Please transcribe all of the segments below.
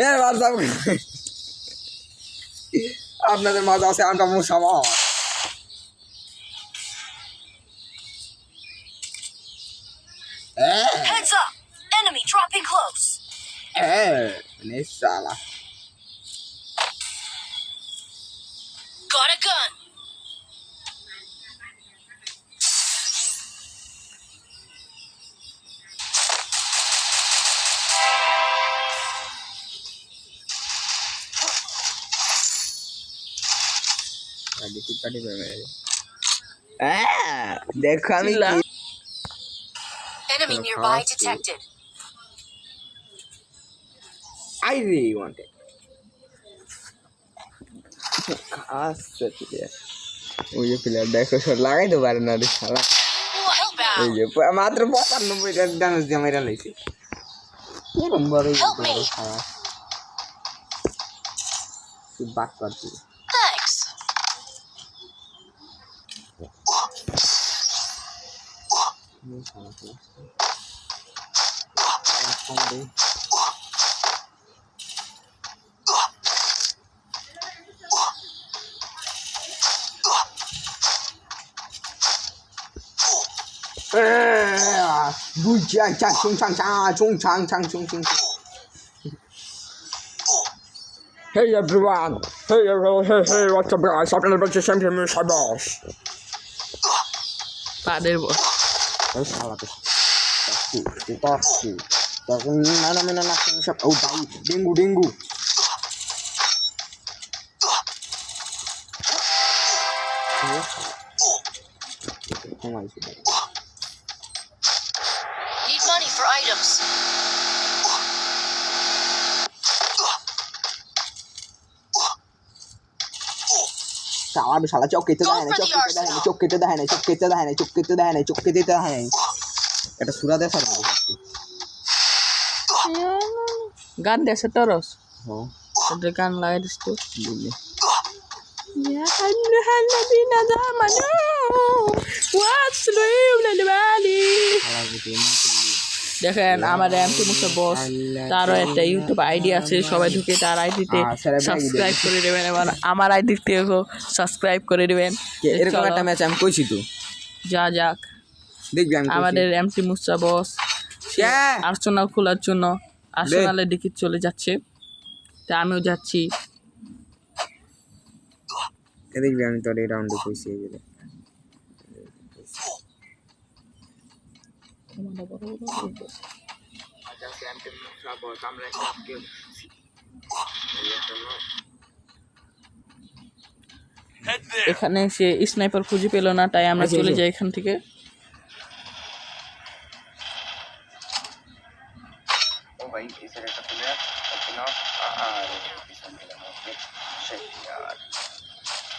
এবার সব আপনাদের মাঝে আছে আটা মুসামা Heads up! Enemy dropping close. Salah. Got a gun. देखो আমি Enemy nearby detected. I really want it. ওই যে প্লেয়ার দেখো সব লাগাই তো পারে না রে শালা এই যে মাত্র 95 ড্যামেজ দিয়ে মেরা লইছে কোন বড় শালা কি বাক করছি Thanks. Hey everyone! Hey, what's up guys? আপনাদের বলছে চ্যাম্পিয়ন সাবাস পাদের বস এই শালাতে তাকি তখন না সব ও ভাই dengue Need money for items. শালা চোখে তো দেয় না এটা সুরা দেয় স্যার গান দেশে টরস হ্যাঁ ওদের গান লাগাই দিস তো বুঝলি দেখেন আমার এমপি মুসা বস তারও একটা ইউটিউব আইডি আছে সবাই ঢুকে তার আইডিতে সাবস্ক্রাইব করে দেবেন এবং আমার আইডি থেকেও সাবস্ক্রাইব করে দেবেন এরকম একটা ম্যাচ আমি কইছি তো যা যাক দেখবি আমি আমাদের এমপি মুসা বস আর্সেনাল খোলার জন্য আর্সেনালের দিকে চলে যাচ্ছে তা আমিও যাচ্ছি দেখবি আমি তোর এই রাউন্ডে কইছি এগুলো এখানে সে স্নাইপার খুঁজে পেল না তাই আমরা চলে যাই এখান থেকে ও ভাই এসের একটা প্লেয়ার না আর পিছন থেকে ওকে শেট यार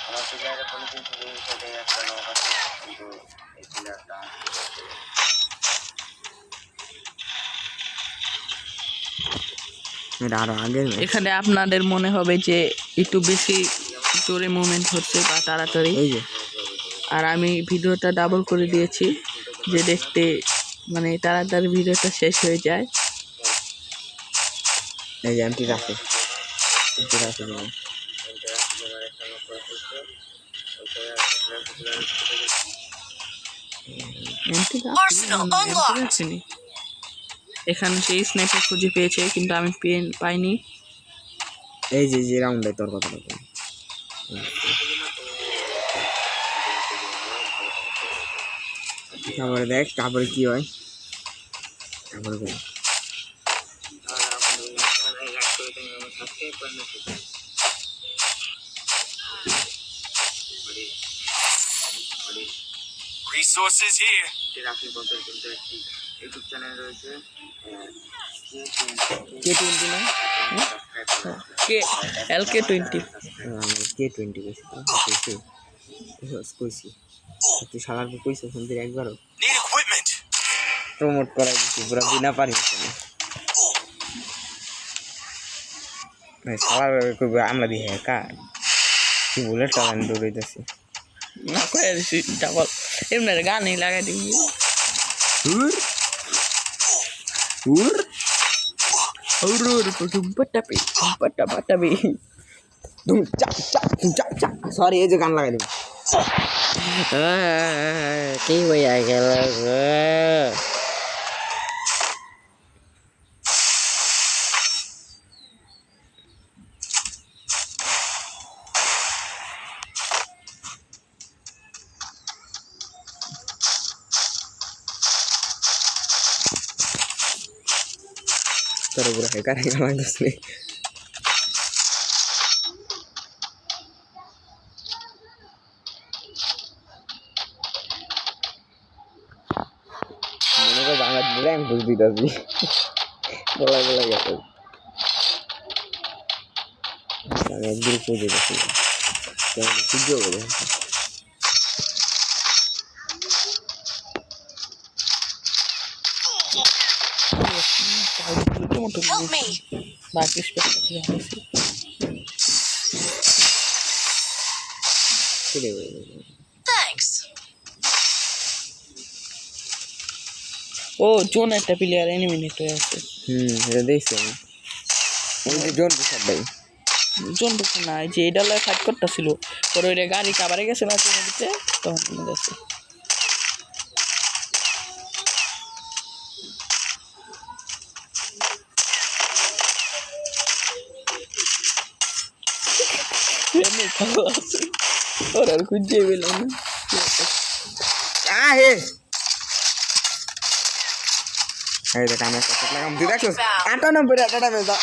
আমার তো জায়গা বলে দিন যে এখানে একটা লোক আছে কিন্তু এই প্লেয়ারটা মেরা আরো আগে এখানে আপনাদের মনে হবে যে একটু বেশি জোরে মুভমেন্ট হচ্ছে বা তাড়াতাড়ি এই যে আর আমি ভিডিওটা ডাবল করে দিয়েছি যে দেখতে মানে তাড়াতাড়ি ভিডিওটা শেষ হয়ে যায় এই যে এমটি রাখে এখানে সেই স্নাইপার খুঁজে পেয়েছে কিন্তু আমি পাইনি এই যে যে রাউন্ডে তোর কথাটা বল তারপরে দেখ তারপরে কি হয় তারপরে বল Resources here. রাফি বলতে কিন্তু একটি ইউটিউব চ্যানেল রয়েছে K20 না LK20 K20 কইছি তুই শালার কইছিস শুনতে একবারও Need equipment. প্রমোট করাই দিচ্ছি পুরো বিনা পারমিশনে ভাই শালার কইবে আমরা দিয়ে কার কি বলে টান দৌড়াইতেছি না কই দিছি ডাবল এমনি গানই লাগাই দিবি হুর হুর সরি এই যে গান লাগাই দিবি কি হইয়া গেল তোর উপরে হেকার হেকার লাগতেছে মনে করে বাংলা দিলে আমি বুঝ দিতেছি বলা বলা গেছে আমি একদিন খুঁজে গেছি সূর্য বলে Help me. বাকি স্পেশাল Thanks. ও জোন একটা প্লেয়ার এলিমিনেট হয়ে আছে এটা দেখছি আমি ওই যে জন প্রসাদ ভাই জোন বলছে না এই যে এটা লয় ফাইট করতেছিল পরে ওই গাড়ি কাবারে গেছে না তুমি দিতে তখন মনে গেছে এমনি ভালো আছে ওর আর খুঁজে পেলাম না আহে এই দেখ আমি একটা লাগাম তুই দেখছিস 98 টাকা বেজা